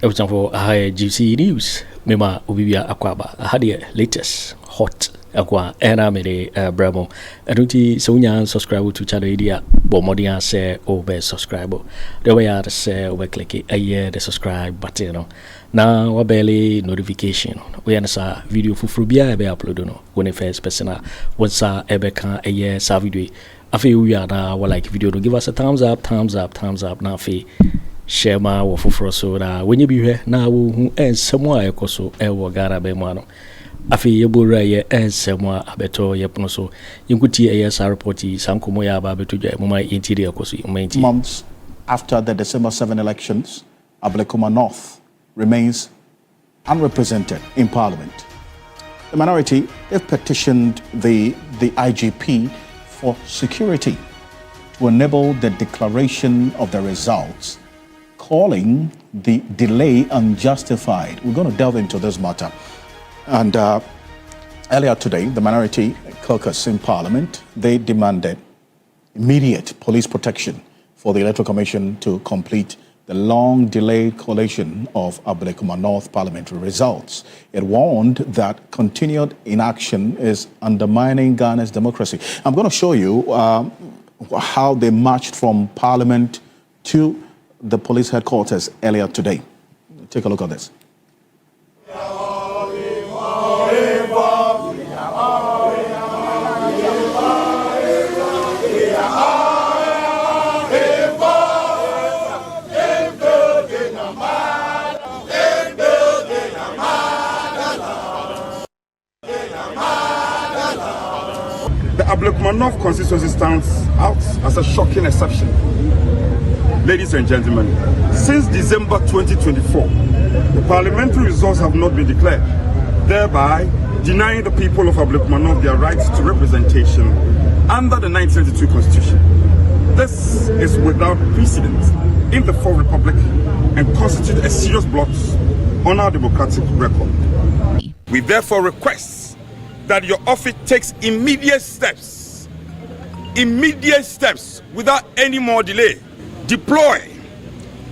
for high GC news. Mema Ubibia Akwaba. I had the latest hot Aqua Aremeyaw Bravo. I don't see subscribe to channel idea. But Modia say over subscribe. The way I say over click a year the subscribe button. Now we barely notification. We answer video for Frubia be upload no. When the first person once ebe can a year sa video. After we are now like video to give us a thumbs up. Now fe share my wo for so that when you be here now who and somewhere ekoso ewo gara be mano. Afi yebura ye ensemwa abeto yepno so yinkuti ASR report sankomo ya ba beto jwa moma interior koso menti. Months after the December 7 elections, Ablekuma North remains unrepresented in Parliament. The minority have petitioned the IGP for security to enable the declaration of the results, calling the delay unjustified. We're going to delve into this matter. And earlier today, the minority caucus in Parliament, they demanded immediate police protection for the Electoral Commission to complete the long-delayed collation of Ablekuma North parliamentary results. It warned that continued inaction is undermining Ghana's democracy. I'm going to show you how they marched from Parliament to the police headquarters earlier today. Take a look at this. Ablekuma North constituency stands out as a shocking exception. Ladies and gentlemen, since December 2024, the parliamentary results have not been declared, thereby denying the people of Ablekuma North their rights to representation under the 1992 Constitution. This is without precedent in the Fourth Republic and constitutes a serious blot on our democratic record. We therefore request that your office takes immediate steps without any more delay. Deploy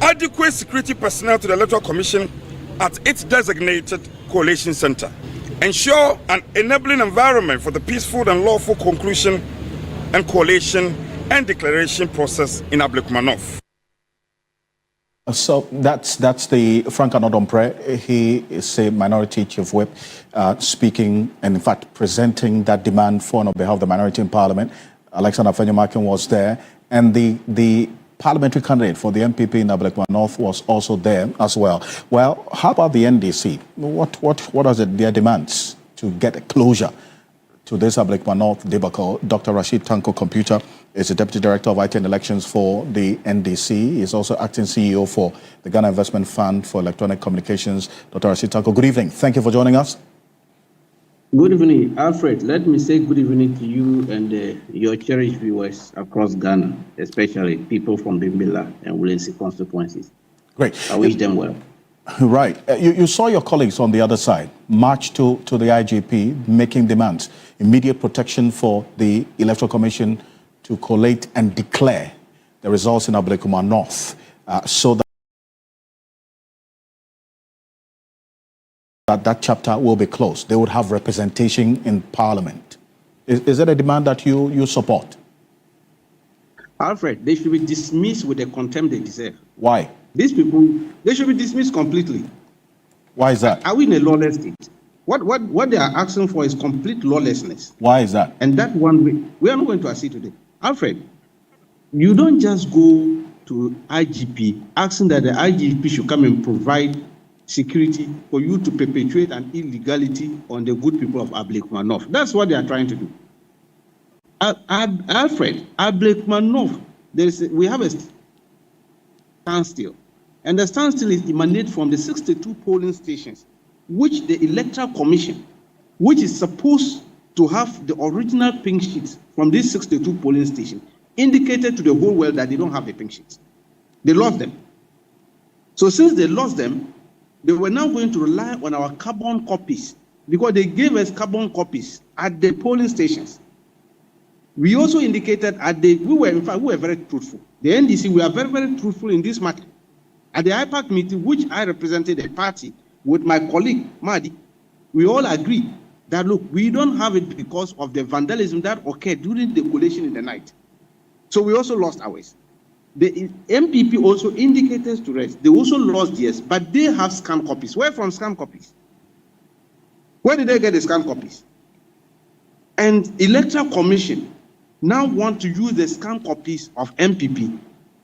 adequate security personnel to the Electoral Commission at its designated collation center. Ensure an enabling environment for the peaceful and lawful conclusion and collation and declaration process in Ablekuma North. So that's the Frank Anodompre. He is a minority chief whip speaking and in fact presenting that demand for on behalf of the minority in Parliament. Alexander Afenyo Markin was there, and the parliamentary candidate for the MPP in Ablekuma North was also there as well. Well, how about the NDC? What are their demands to get a closure to this Ablekuma North debacle? Dr. Rashid Tanko Computer is the Deputy Director of IT and Elections for the NDC. He is also acting CEO for the Ghana Investment Fund for Electronic Communications. Dr. Rashid Tanko, good evening. Thank you for joining us. Good evening, Alfred. Let me say good evening to you and your cherished viewers across Ghana, especially people from Bimbilla and Williamson constituencies. Great. I wish them well. Right. You saw your colleagues on the other side march to the IGP making demands, immediate protection for the Electoral Commission to collate and declare the results in Ablekuma North so that chapter will be closed. They would have representation in Parliament. Is that a demand that you support? Alfred, they should be dismissed with the contempt they deserve. Why? These people, they should be dismissed completely. Why is that? Are we in a lawless state? What they are asking for is complete lawlessness. Why is that? And that one we are not going to accede today. Alfred, you don't just go to IGP asking that the IGP should come and provide security for you to perpetuate an illegality on the good people of Ablekuma North. That's what they are trying to do. Alfred, Ablekuma North, we have a standstill. And the standstill is emanated from the 62 polling stations, which the Electoral Commission, which is supposed to have the original pink sheets from these 62 polling stations, indicated to the whole world that they don't have the pink sheets. They lost them. So since they lost them, they were now going to rely on our carbon copies, because they gave us carbon copies at the polling stations. We also indicated we were very truthful. The NDC, we are very, very truthful in this matter. At the IPAC meeting, which I represented a party with my colleague, Madi, we all agreed that, look, we don't have it because of the vandalism that occurred during the collation in the night. So we also lost ours. The MPP also indicated to us, they also lost theirs, but they have scanned copies. Where from scanned copies? Where did they get the scanned copies? And Electoral Commission now want to use the scanned copies of MPP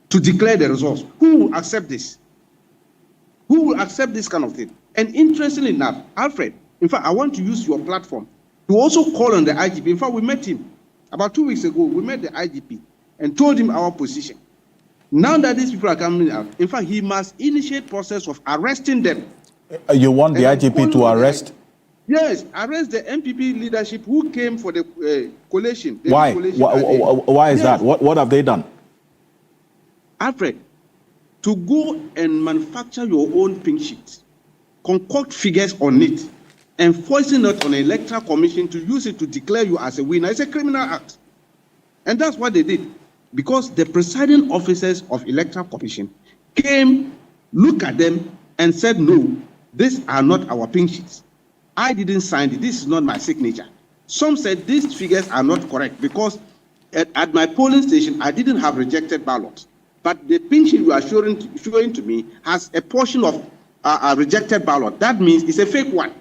to declare the results. Who will accept this? Who will accept this kind of thing? And interestingly enough, Alfred, in fact, I want to use your platform to also call on the IGP. In fact, we met him about 2 weeks ago. We met the IGP and told him our position. Now that these people are coming out, in fact, he must initiate process of arresting them. You want the IGP to arrest? Yes, arrest the MPP leadership who came for the collation. Why? Why is that? What have they done? Alfred, to go and manufacture your own pink sheet, concoct figures on it, and forcing it on an electoral commission to use it to declare you as a winner, it's a criminal act. And that's what they did. Because the presiding officers of electoral commission came, looked at them, and said, no, these are not our pink sheets. I didn't sign it. This is not my signature. Some said these figures are not correct because at my polling station, I didn't have rejected ballots. But the pink sheet you are showing to me has a portion of a rejected ballot. That means it's a fake one.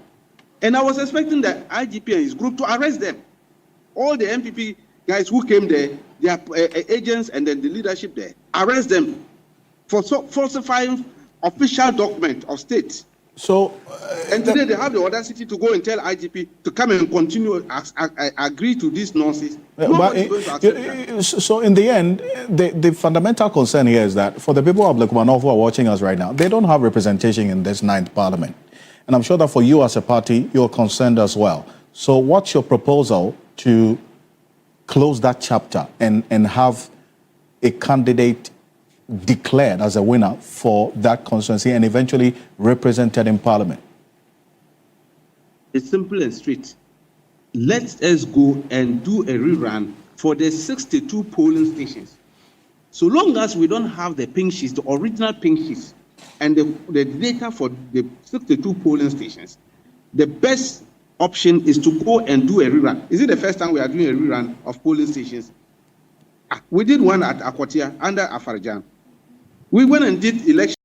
And I was expecting the IGP and his group to arrest them. All the MPP guys who came there, their agents and then the leadership there, arrest them for falsifying official document of state. So, and today they have the audacity to go and tell IGP to come and continue agree to this nonsense. So in the end, the fundamental concern here is that for the people of Blekumanov who are watching us right now, they don't have representation in this 9th parliament. And I'm sure that for you as a party, you're concerned as well. So what's your proposal to close that chapter and have a candidate declared as a winner for that constituency and eventually represented in parliament? It's simple and straight. Let us go and do a rerun for the 62 polling stations. So long as we don't have the pink sheets, the original pink sheets, and the data for the 62 polling stations, the best option is to go and do a rerun. Is it the first time we are doing a rerun of polling stations? We did one at Akotia under Afarjan. We went and did election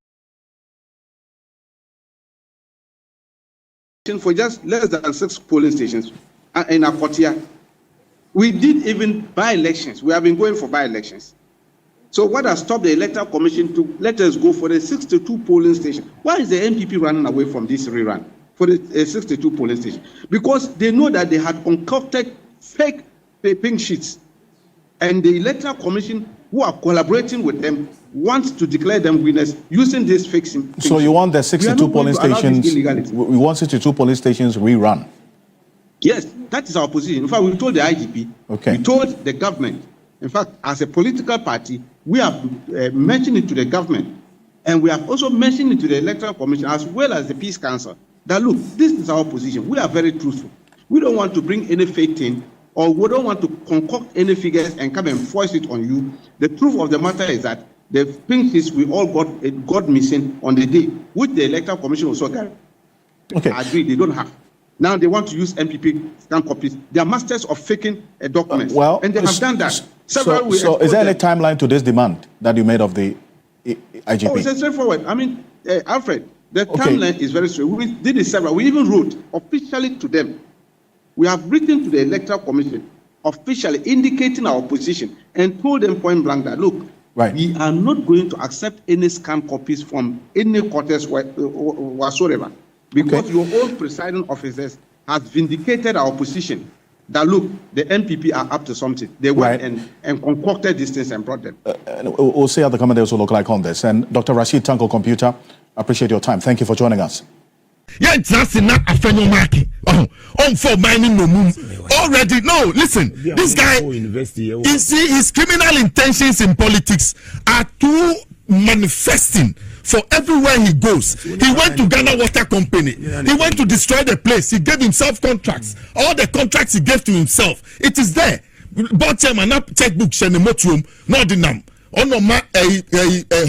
for just less than 6 polling stations in Akotia. We did even by-elections. We have been going for by-elections. So what has stopped the Electoral Commission to let us go for the 62 polling stations? Why is the MPP running away from this rerun for the 62 polling stations? Because they know that they had concocted fake pink sheets. And the Electoral Commission, who are collaborating with them, wants to declare them winners using this fake. So you want the 62 polling stations? We want 62 polling stations rerun. Yes, that is our position. In fact, we told the IGP. Okay. We told the government. In fact, as a political party, we have mentioned it to the government, and we have also mentioned it to the Electoral Commission as well as the Peace Council. That look, this is our position. We are very truthful. We don't want to bring any fake thing, or we don't want to concoct any figures and come and force it on you. The truth of the matter is that the pink sheets we all got missing on the day, which the Electoral Commission also got. Okay. Agree, they don't have. Now they want to use MPP scan copies. They are masters of faking a document. And they have done that. So is there any timeline to this demand that you made of the IGP? Oh, it's straightforward. I mean, Alfred, the timeline is very straight. We did it several. We even wrote officially to them. We have written to the Electoral Commission officially indicating our position and told them point blank that, look, we are not going to accept any scan copies from any quarters whatsoever. Because your own presiding officers has vindicated our position that, look, the MPP are up to something. They went and concocted these things and brought them. We'll see how the commentators will look like on this. And Dr. Rashid Tanko Computer, I appreciate your time. Thank you for joining us. Yeah, that's not Afenyo Markin. On for mining no moon. Already, no, listen, this guy, you see, his criminal intentions in politics are too manifesting for everywhere he goes. He went to Ghana Water Company. He went to destroy the place. He gave himself contracts. All the contracts he gave to himself. It is there. Bought him an checkbook, Shenemotuum, Nordinam. onoma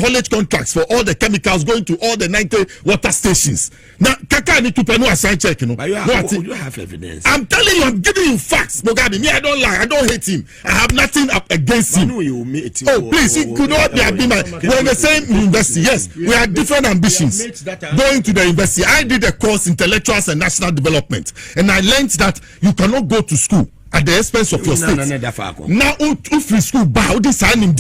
haulage contracts for all the chemicals going to all the 90 water stations. Now, Kaka need to pay no aside check, you know. But you have evidence. I'm telling you, I'm giving you facts, Mugabe. Me, I don't lie. I don't hate him. I have nothing up against him. Oh, please, you could not be we're in the same university. Yes, we have different ambitions. Going to the university, I did a course, Intellectuals and National Development, and I learned that you cannot go to school at the expense of your state. Now, free school, bow this signing,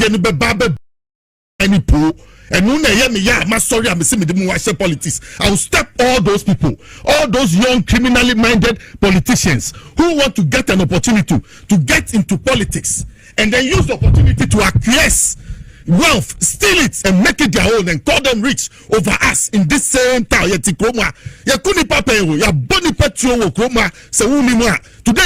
any pool. And I'm sorry, I'm saying the politics. I will step all those people, all those young criminally minded politicians who want to get an opportunity to get into politics and then use the opportunity to acquiesce wealth, steal it and make it their own and call them rich over us in this same town. Today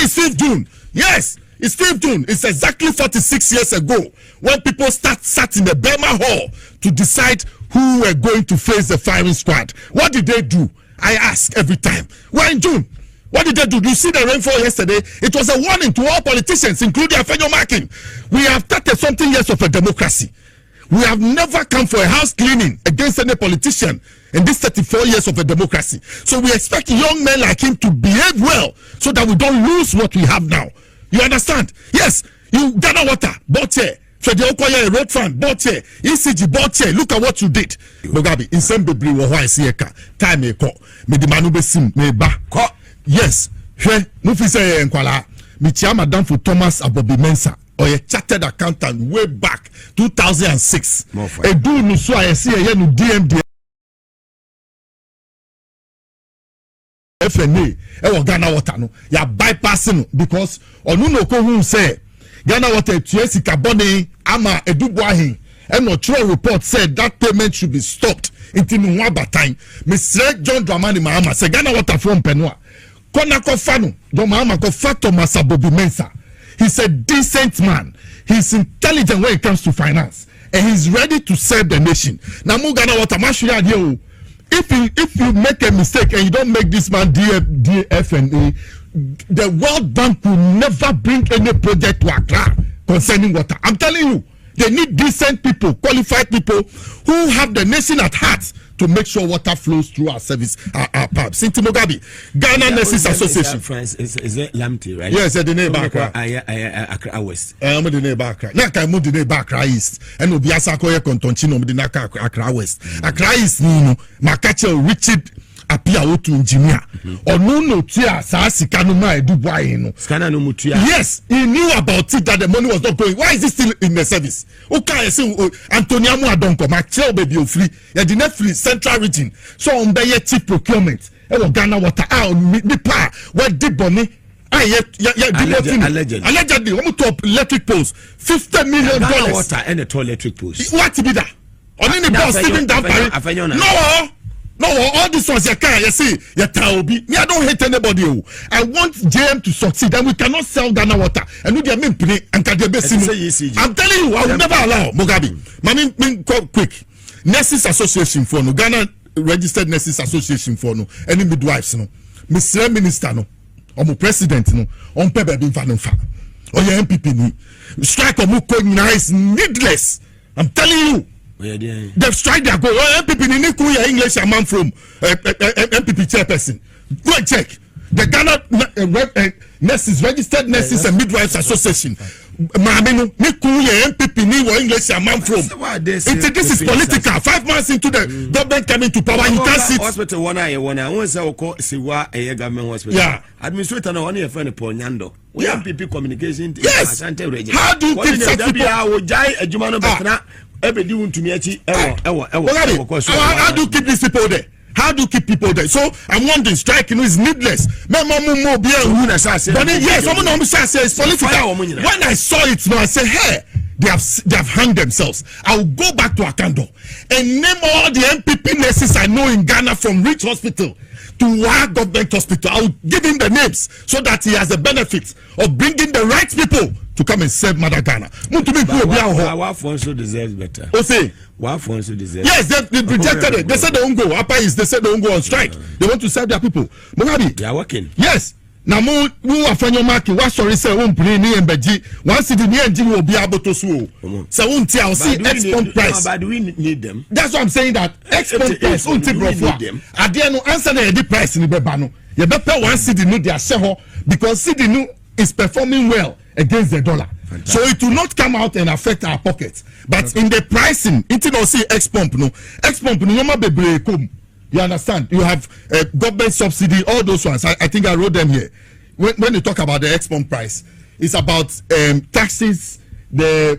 is 5th June. Yes. It's 5th June. It's exactly 46 years ago when people sat in the Burma Hall to decide who were going to face the firing squad. What did they do? I ask every time. We're in June. What did they do? You see the rainfall yesterday? It was a warning to all politicians, including Afenyo Markin. We have 30-something years of a democracy. We have never come for a house cleaning against any politician in this 34 years of a democracy. So we expect young men like him to behave well so that we don't lose what we have now. You understand? Yes, you Ghana water, Boakye, Federal road fund, Boakye, ECG, Boakye. Look at what you did. Mugabe, in some baby, why see a time me call me the manu besim me ba. Yes, he mufi say enkwala. Me chia madam for Thomas Abobi Mensa or a chartered accountant way back 2006. A do no so I see a no DMD. Afenyo Ghana water no ya bypassing because onu no ko hu say Ghana water tuesika body ama edubuahin and no true report said that payment should be stopped until no time. Mr. John Dramani Mahama say Ghana water from Penua kona ko fanu do Mahama ko fato Masabobi Mensa. He's a decent man. He's intelligent when it comes to finance and he's ready to serve the nation. Now mu Ghana water mashuya here. If you make a mistake and you don't make this man DFNA, the World Bank will never bring any project to Accra concerning water. I'm telling you, they need decent people, qualified people who have the nation at heart to make sure water flows through our service, our pubs. Sinti Mugabe, Ghana Nurses Association. France is it Lamty, right? Yes, the neighbor Accra. Accra West. I'm the neighbor Accra. Naka mo the neighbor Accra East. And Obiasa koye kontonchino the naka Accra West. Accra East no makache Richard apia otu engineer. Onu no tia sa sika no ma edubuaye no. Scanner no mutia. Yes, he knew about it that the money was not going. Why is it still in the service? Okay, say Antonia Mu Adonko ma tell baby o free. Ya the net free central region. So on be chief procurement. E wo Ghana water me pa where did money allegedly we top electric poles $50 million water and the electric poles. What be that? On any boss even down No, all this was your car. You see, your Taobi. Me, I don't hate anybody. I want JM to succeed, and we cannot sell Ghana water. And we are and I'm telling you, I will never allow Mugabe. Quick. Nurses Association for no Ghana Registered Nurses Association for no any midwives no. Mr. Minister no, or my president no, on paper being fan or your MPP ni. Strike or nice needless. I'm telling you. They've strike their goal. MPP ni kuya English a man from MPP chairperson. Go and check. The Ghana Nurses Registered Nurses and Midwives Association. Mahamenu ni kuya MPP ni wa English a man from. This is political. 5 months into the government coming to power, you can't sit. Hospital one I want say oko siwa a government hospital. Yeah. Administrator no one your friend Ponyando. We MPP communication. Yes. How do you keep such people? I will jai a Jumano Bakana. Everybody want to me how do you keep these people there? How do you keep people there? So I'm wondering, striking is needless. But yes, someone on say it's political. When I saw it, I said, hey, they have hung themselves. I will go back to Akando and name all the MPP nurses I know in Ghana from Rich Hospital to our government hospital. I will give him the names so that he has the benefit of bringing the right people to come and serve Mother Ghana. Our Fonso deserves better. Fonso deserves. Yes, they rejected it. They said they won't go. They said they won't go on strike. They want to serve their people. Mugabe, they are working. Yes, na mu Afenyo Markin wa sorry say won pray ni embeji one city ni engine will be able to so so won tia o see export price. But do we need them? That's what I'm saying, that export price won ti bro for ade no answer na the price ni beba no ye be pay one city no dia share because city no is performing well against the dollar. Fantastic. So it will not come out and affect our pockets, but in the pricing it no see export no normal bebre come. You understand? You have government subsidy, all those ones. I think I wrote them here. When you talk about the export price, it's about taxes, the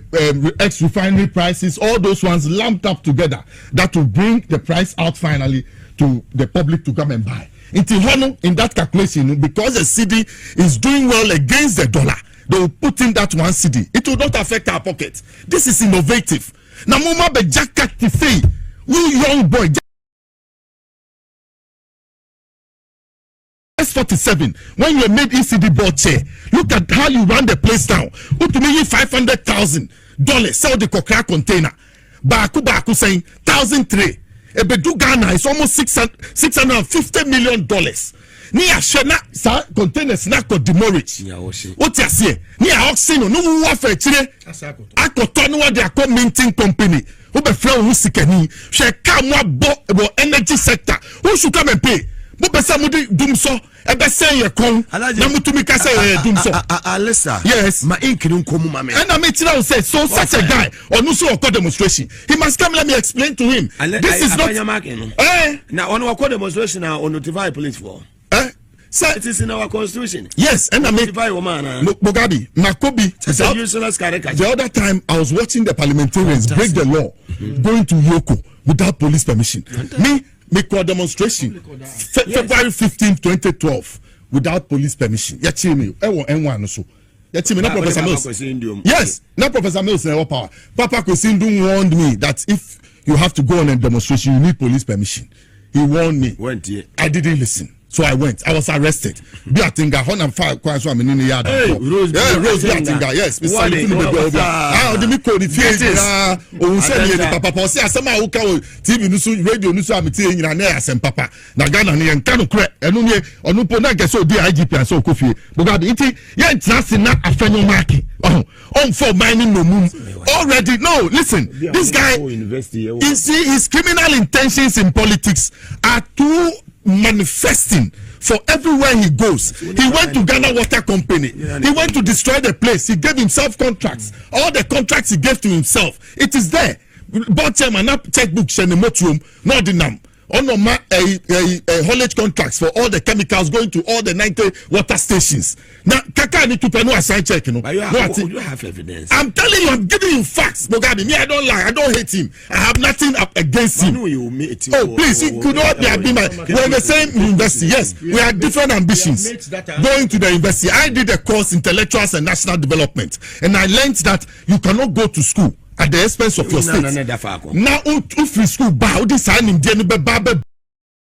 ex-refinery prices, all those ones lumped up together. That will bring the price out finally to the public to come and buy. In that calculation, because the cedi is doing well against the dollar, they will put in that one cedi. It will not affect our pocket. This is innovative. Now, Mama Bejaka Tife, we young boy. S47 when you made ECD board chair, look at how you run the place down. What to me $500,000 sell the Kokra container. Baku saying 1,003. Ebedu Ghana is almost $650 million. Ni ashena sa containers na ko demorage. What you say? Ni oxino no wa fa chire. Akoto no wa de minting company. Who be flow who sikani. She come bo energy sector. Who should come and pay? Bo pesa mo dum so e be say ye kon na mutumi ka say dum so. Alessa. Yes. Ma inkiri nkomu ma me. And I mean tell say so such a guy on so a demonstration. He must come, let me explain to him. This is not now on our demonstration now on notify police for. So it is in our constitution. Yes, and I mean Bogabi, Makobi. The other time I was watching the parliamentarians break the law, going to EOCO without police permission. Me call demonstration February 15, 2012 without police permission. Yachimi, N1 so. Yachimi, not Professor Mills. Yes, not Professor Mills in power. Papa Kosindu warned me that if you have to go on a demonstration, you need police permission. He warned me. I didn't listen. So I went. I was arrested. Biatinga, 105 kwans wa menini yard. Rose Biatinga, yes. The Miko, the Fiesta, or send me Papa. See, as some TV Nusu, radio Nusu, Amity, and Nea, and Papa. Nagana, and Kanu Crack, and Unia, or Nuponaka, so dear IGP and so Kofi. Bogabi, it's not Afenyo Markin. On for mining no moon. Already, no, listen. This guy, you see, his criminal intentions in politics are too manifesting for everywhere he goes. He went to Ghana Water Company. He went to destroy the place. He gave himself contracts. All the contracts he gave to himself. It is there. Board chairman up checkbook shenemotuum not the nam. On haulage contracts for all the chemicals going to all the 90 water stations. Now, Kaka need to pay no aside check, you know. You have evidence. I'm telling you, I'm giving you facts, Bogabi. Me, I don't lie. I don't hate him. I have nothing up against him. Oh, please, you could not be we're in the same university. Yes, we have different ambitions. Going to the university, I did a course, Intellectuals and National Development, and I learned that you cannot go to school at the expense of your state. Now, free school bow this sign in Jennifer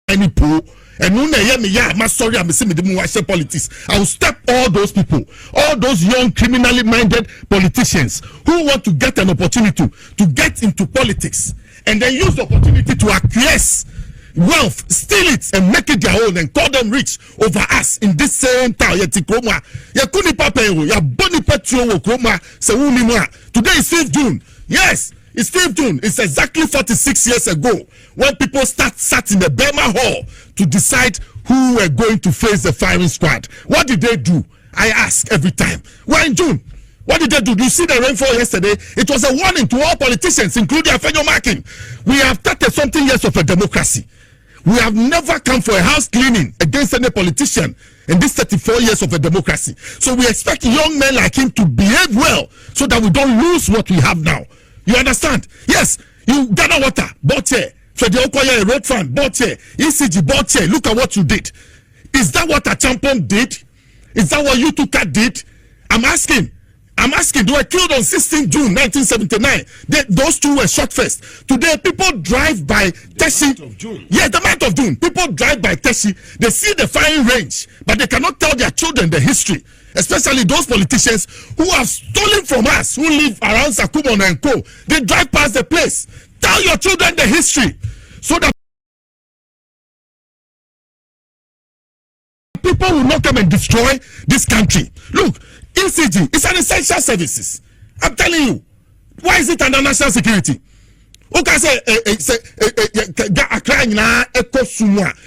any pool and I'm sorry, I'm saying the politics. I will stop all those people, all those young criminally minded politicians who want to get an opportunity to get into politics and then use the opportunity to acquiesce wealth, steal it and make it their own and call them rich over us in this same town. Today is 5th June. Yes, it's 5th June. It's exactly 46 years ago when people sat in the Burma Hall to decide who were going to face the firing squad. What did they do? I ask every time. We're in June. What did they do? You see the rainfall yesterday? It was a warning to all politicians, including Afenyo Markin. We have 30-something years of a democracy. We have never come for a house cleaning against any politician in this 34 years of a democracy. So we expect young men like him to behave well so that we don't lose what we have now. You understand? Yes, you Ghana Water, Boakye, Okoye, Road Fund, Boakye, ECG, Boakye. Look at what you did. Is that what Agyapong did? Is that what Utuka did? I'm asking, they were killed on 16 June 1979. Those two were shot first. Today, people drive by Teshi. Yeah, the month of June. People drive by Teshi. They see the firing range, but they cannot tell their children the history. Especially those politicians who have stolen from us, who live around Sakumon and Co. They drive past the place. Tell your children the history so that people will not come and destroy this country. Look, ECG is an essential services. I'm telling you. Why is it under national security? Okay, say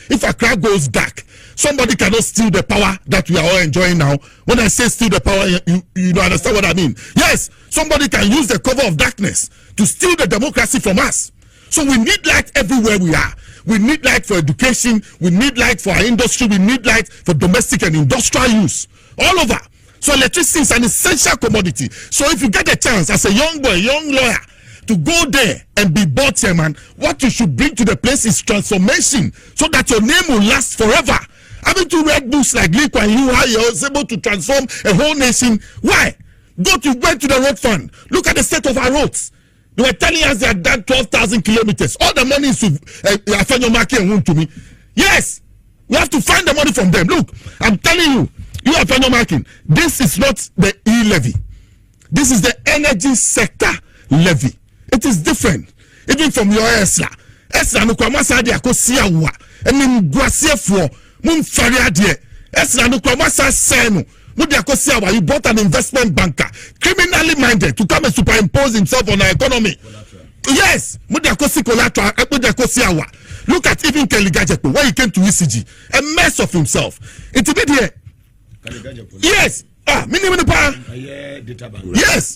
if Accra goes dark, somebody cannot steal the power that we are all enjoying now. When I say steal the power, you don't understand what I mean. Yes, somebody can use the cover of darkness to steal the democracy from us. So we need light everywhere we are. We need light for education. We need light for our industry. We need light for domestic and industrial use all over. So electricity is an essential commodity. So if you get a chance as a young boy, young lawyer, to go there and be board chairman, what you should bring to the place is transformation, so that your name will last forever. Having to read books like Lee Kuan Yew, how he was able to transform a whole nation. Why? Went to the road fund. Look at the state of our roads. They were telling us they had done 12,000 kilometers. All the money is to Afenyo Markin to me. Yes, we have to find the money from them. Look, I'm telling you, you Afenyo Markin, this is not the e-levy. This is the energy sector levy. It is different. Even from your ESLA. ESLA no kwa masa de akosia wa. Eni mguasie fuo. Mumfari adie. ESLA no kwa masa seno. Mudi akosia wa. You bought an investment banker. Criminally minded to come and superimpose himself on our economy. Yes. Mudi akosi collateral. Mudi akosia wa. Look at even Kennedy Agyapong when he came to ECG. A mess of himself. Intermediate. Yes.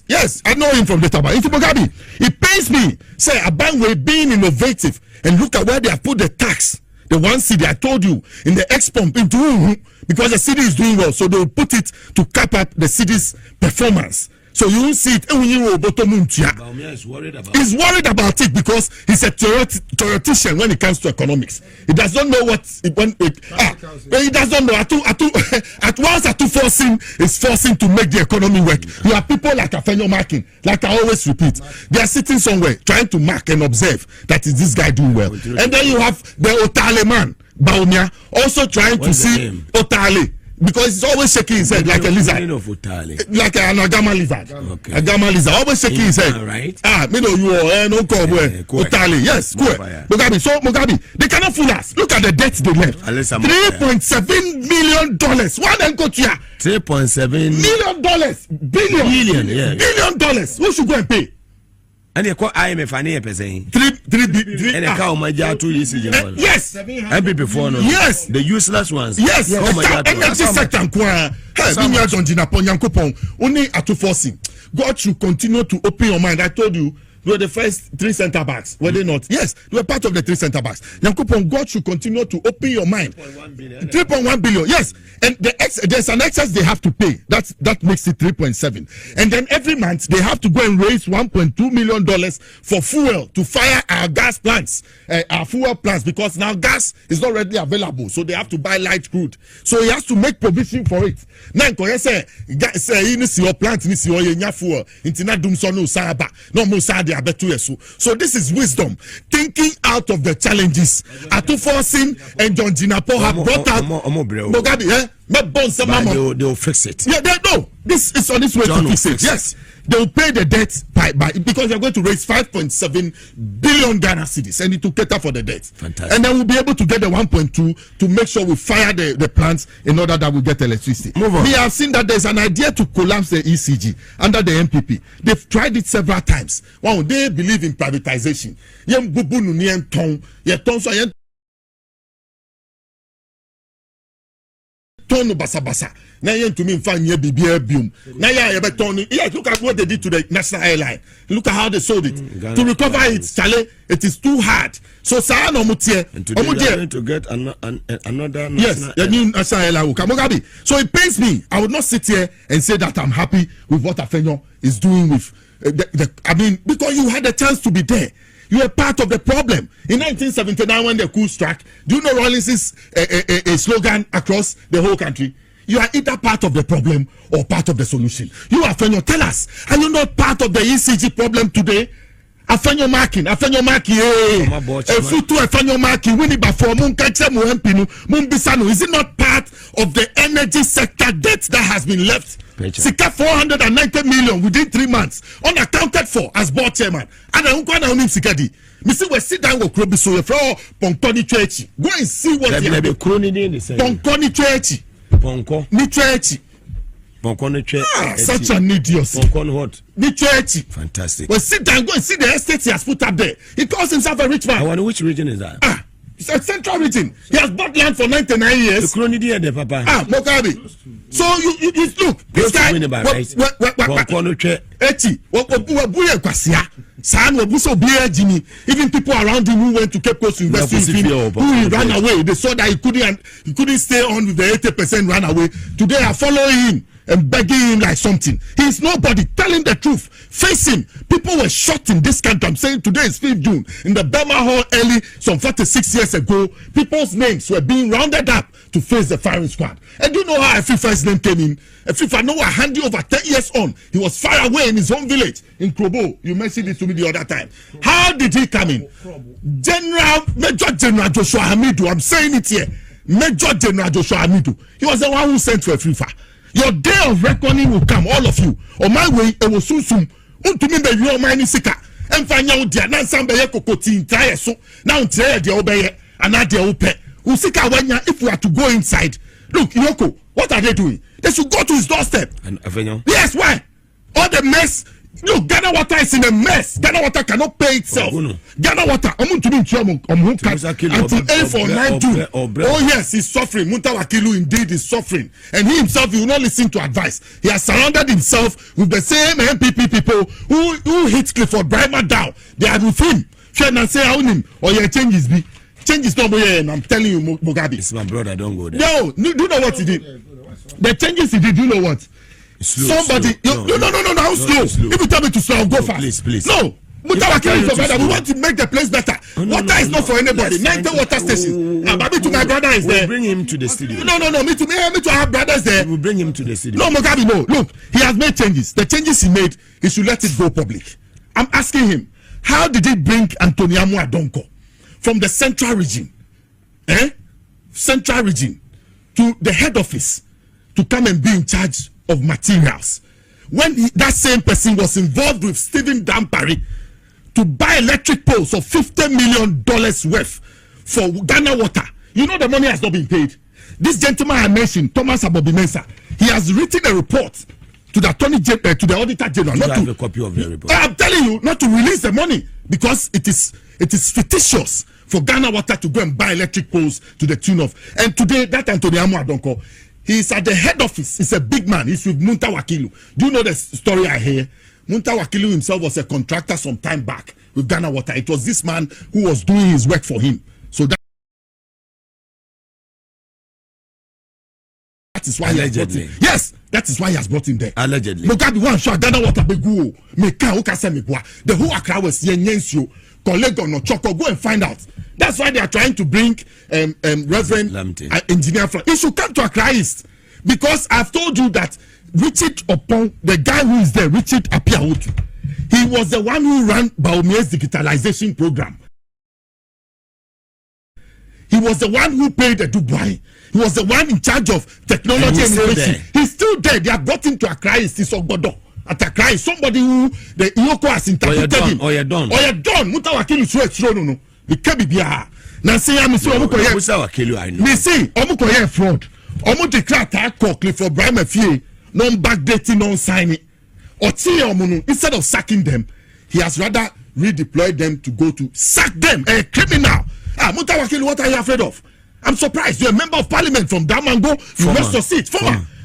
Yes, I know him from Databank. Into Mugabe, it pains me. Say a bank will being innovative and look at where they have put the tax. The one city I told you in the X-Pump into because the city is doing well, so they will put it to cap up the city's performance. So you will see it. Bawumia is worried about he's worried about it because he's a theoretician when it comes to economics. He does not know what he does not know. At once Ato Forson is forcing to make the economy work. You have people like Afenyo Markin, like I always repeat, they are sitting somewhere trying to mark and observe that is this guy doing well. And then you have the otchere man, Bawumia, also trying to see otchere. Because he's always shaking his head like a lizard. Like an agama lizard. Okay. Agama lizard. Always shaking his head. Right. Me know you are no otchere. Yes, Mugabe. So Mugabe, they cannot fool us. Look at the debt they left. $3.7 million. One and go to $3.7 million. Billion. Who should go and pay? And you call IMF and saying 3 and a cow my jar 2 years ago. Yes, and before no. Yes, the useless ones. Yes, energy sector. Only Ato Forson. God should continue to open your mind. I told you. They were the first 3 center backs, were they not? Yes, they were part of the 3 center backs. God should continue to open your mind. 3.1 billion, yes. And there's an excess they have to pay. That makes it 3.7. And then every month they have to go and raise $1.2 million for fuel to fire our gas plants, our fuel plants, because now gas is not readily available. So they have to buy light crude. So he has to make provision for it. Now, say your plant, your fuel, so this is wisdom, thinking out of the challenges. Ato Forson and John Jinapo have brought out Mugabe. They will fix it. Yeah, no. This is on its way to fix it. Yes, they will pay the debt by because they're going to raise 5.7 billion Ghana cedis, and it will cater for the debt. Fantastic. And then we'll be able to get the 1.2 to make sure we fire the plants in order that we get electricity. Move on. We have seen that there's an idea to collapse the ECG under the MPP. They've tried it several times. Wow, they believe in privatization. Turn basa basa. Now you to me find your BBA. Now you turn. Yeah, look at what they did to the national airline. Look at how they sold it. To recover it, Charlie, it is too hard. So Sa no mutie. And today we are going to get another national yes, the new national airline will come. So it pains me. I would not sit here and say that I'm happy with what Afenyo is doing with because you had a chance to be there. You are part of the problem. In 1979, when the coup struck, do you know Rawlins's a slogan across the whole country? You are either part of the problem or part of the solution. You Afenyo, tell us, are you not part of the ECG problem today? Afenyo Markin, Afenyo Markin, Afenyo Markin, winning by 4 is it not part of the energy sector debt that has been left? Sika 490 million within 3 months, unaccounted for as board chairman. And I don't Sikadi. Mr. We sit down with so Ponkoni Church. Go and see what they are. Ponkoni Church. Ponko. Ni church. Ponko no church. Such an idiot. Ponko no what? Ni church. Fantastic. Well, sit down, go and see the estate he has put up there. He calls himself a rich man. I wonder which region is that? It's a central region. He has bought land for 99 years. The crony there, papa. Mogabi. So you look. This guy. Ponko no church. Echi. Even people around him who went to Cape Coast to invest in him, who he ran away. They saw that he couldn't stay on with the 80% ran away. Today are following him and begging him like something. He is nobody. Tell him the truth. Face him. People were shot in this country. I'm saying today is 5th June. In the Burma Hall early, some 46 years ago, people's names were being rounded up to face the firing squad. And do you know how Afifa's name came in? Afifa, no, handy over 10 years on. He was far away in his home village in Krobo. You mentioned it to me the other time. How did he come in? Major General Joshua Hamidu. I'm saying it here. Major General Joshua Hamidu. He was the one who sent for Afifa. Your day of reckoning will come, all of you. On my way, it will soon. To me, the real money sika. And find out the Nansan Baye Kokoti entire so. Now, tell the Obey and not the Ope. Usika Wanya, if we are to go inside. Look, EOCO, what are they doing? They should go to his doorstep. And Afenyo? Yes, why? All the mess. Look, Ghana Water is in a mess. Ghana Water cannot pay itself. Ghana Water, until 8 for 9 June. Oh yes, he's suffering. Muntawakilu indeed is suffering, and he himself will not listen to advice. He has surrounded himself with the same MPP people who hit Clifford Brima down. They are with him. Changes be. Changes not and I'm telling you, Mugabe. It's my brother. Don't go there. No, do you know what he did? The changes he did. Do you know what? Slow, somebody slow. No, how slow? If you tell me to slow, I'll go fast. Please. No, Mutawakili is better. We want to make the place better. Water is not for anybody. 90 water stations. Maybe to my brother is there. We'll bring him to the studio. No. Me to have brothers there. We'll bring him to the studio. No, Mugabe, no. Look, he has made changes. The changes he made, he should let it go public. I'm asking him, how did he bring Antoniamu Adonko from the central region, central region, to the head office to come and be in charge of materials, when that same person was involved with Stephen Dampari to buy electric poles of $50 million worth for Ghana Water? You know the money has not been paid. This gentleman I mentioned, Thomas Abobi-Mensah, he has written a report to the attorney general, to the auditor general. You have a copy of the report. I'm telling you not to release the money because it is fictitious for Ghana Water to go and buy electric poles to the tune of. And today that Antoniamu Adonko, he's at the head office. He's a big man. He's with Muntawakilu. Do you know the story I hear? Muntawakilu himself was a contractor some time back with Ghana Water. It was this man who was doing his work for him. So that is why allegedly. He has brought him. Yes, that is why he has brought him there. Allegedly. Mugabe one shot Ghana Water begu. The whole Accra was Yensio. Collect no Choko. Go and find out. That's why they are trying to bring Reverend engineer from. He should come to Accra East, because I've told you that Richard Opon, the guy who is there, Richard Apiawotu, he was the one who ran Bawumia's digitalization program. He was the one who paid the Dubai. He was the one in charge of technology and innovation. He's still there. They have brought him to Accra East. He's Ogbodo. At Accra, somebody who the EOCO has interpreted him. You're done. Mutawakili so no. The Kabibia. Now say I'm so I know. Me say omukoye fraud. Omu declare darko Clifford Brima fee. Non backdating, non signing. Instead of sacking them, he has rather redeployed them to go to sack them. A criminal. Mutawakili, what are you afraid of? I'm surprised. You're a member of parliament from Damango. You lost your seat.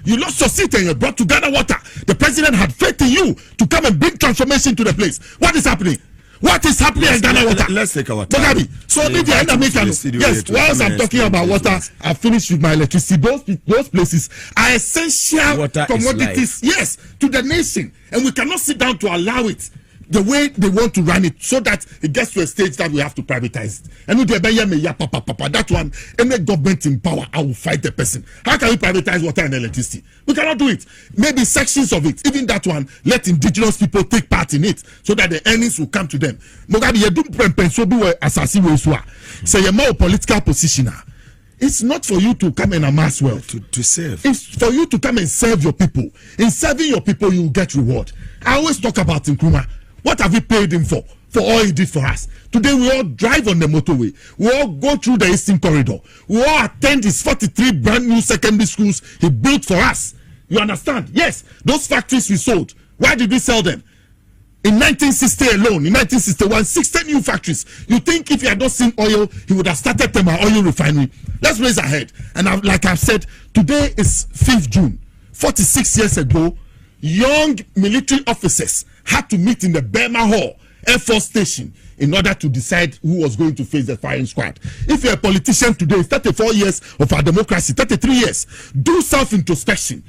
You lost your seat and you're brought to Ghana Water. The president had faith in you to come and bring transformation to the place. What is happening? What is happening in Ghana Water? Let's take our time. So media and yes, whilst I'm talking about water, I finished with my electricity. Those places are essential water commodities, yes, to the nation. And we cannot sit down to allow it the way they want to run it, so that it gets to a stage that we have to privatize it. And that one, any government in power, I will fight the person. How can we privatize water and electricity? We cannot do it. Maybe sections of it, even that one, let indigenous people take part in it, so that the earnings will come to them. Mugabe, you do say you're more political positioner. It's not for you to come and amass wealth. To serve. It's for you to come and serve your people. In serving your people, you will get reward. I always talk about Nkrumah. What have you paid him for? for all he did for us. Today we all drive on the motorway. We all go through the Eastern Corridor. We all attend his 43 brand new secondary schools he built for us. You understand? Yes, those factories we sold. Why did we sell them? In 1960 alone, in 1961, 60 new factories. You think if he had not seen oil, he would have started Tema Oil Refinery? Let's raise ahead. And like I've said, today is 5th June. 46 years ago, young military officers had to meet in the Burma Hall Air Force Station in order to decide who was going to face the firing squad. If you're a politician today, 34 years of our democracy, 33 years, do self-introspection.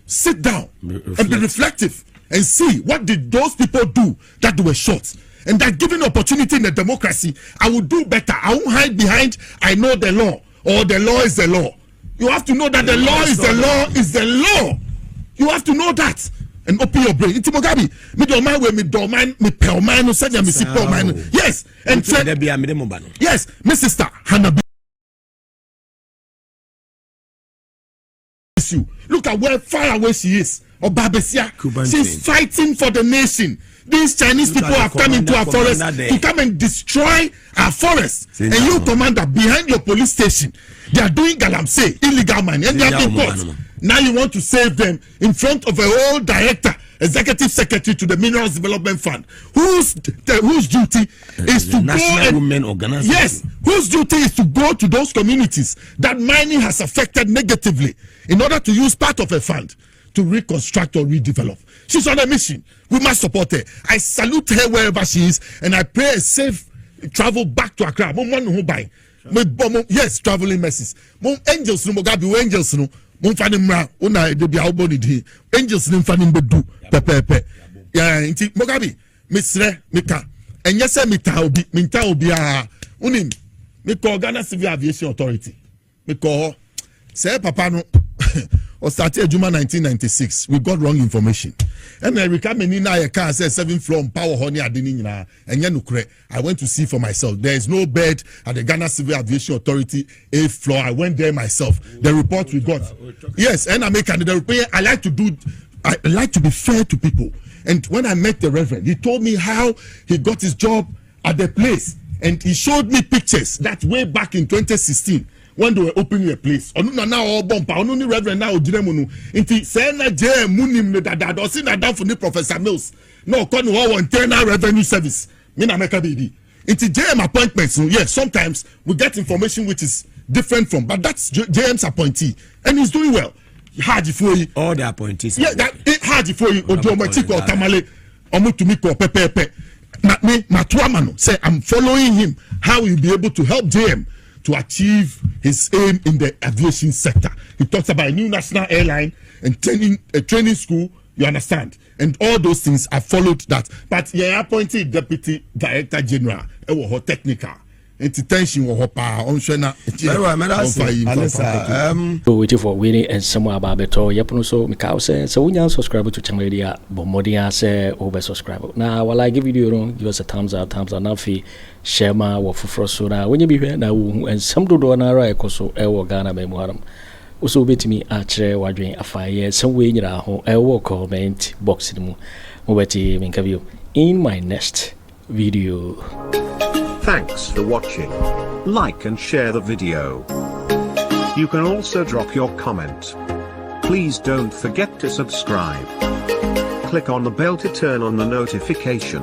Sit down and be reflective and see what did those people do that they were shot. And that given opportunity in the democracy, I will do better. I won't hide behind I know the law or the law is the law. You have to know that the law is the law is the law. You have to know that. And open your brain. It's Mugabe. Me don't mind when me don't mind me pay man no say me see pay man. Yes. And yes, my sister Hannah. Look at where far away she is. Obabesia. She's fighting for the nation. These Chinese people have come into our forest to come and destroy our forests. And you, commander, behind your police station, they are doing galamsey, illegal mining, and they have been caught. Now you want to save them in front of a whole director, executive secretary to the Minerals Development Fund, whose duty is to go whose duty is to go to those communities that mining has affected negatively in order to use part of a fund to reconstruct or redevelop. She's on a mission. We must support her. I salute her wherever she is, and I pray a safe travel back to Accra. Yes, traveling messes. Angels no Mugabe, angels no. Angels no fani bedu pepepe. Yeah, inti Mugabe, Misre, Mika, and yes, Minta obi unim. Me call Ghana Civil Aviation Authority. Me call say Papa no. Or started Juma 1996. We got wrong information. And I recall me na a car said 7th floor power honey adinina and yanukre. I went to see for myself. There is no bed at the Ghana Civil Aviation Authority 8th floor. I went there myself. The report we got. Yes, and I make the report. I like to be fair to people. And when I met the Reverend, he told me how he got his job at the place. And he showed me pictures that way back in 2016. When they were opening a place, now all bump, only Reverend now Jiremunu. Inti Sena J Munim that or seen that for the Professor Mills. No, come on internal revenue service. Mina make a baby. Inti JM appointments. Yes, sometimes we get information which is different from, but that's JM's appointee, and he's doing well. Hard for you. All the appointees. Yeah, that hard for you. Ojomatiko Tamale, Omutumiko Pepe. Not me, Matuamano. Say I'm following him. How will be able to help JM to achieve his aim in the aviation sector. He talks about a new national airline and a training school, you understand? And all those things, I followed that. But he appointed Deputy Director General, technical. Intention was waiting for winning and somewhere about better. So Mikao says, so when you subscribe to channel media, Bomodia say over subscribe. Now, while I give you, give us a thumbs up, now fee, share my work for Frosona. When you be here now, and some do an array, so Ghana memoirum. Also, bet me otchere wondering a fire, some way in our home, comment boxing. Mobeti interview in my next video. Thanks for watching. Like and share the video. You can also drop your comment. Please don't forget to subscribe. Click on the bell to turn on the notification.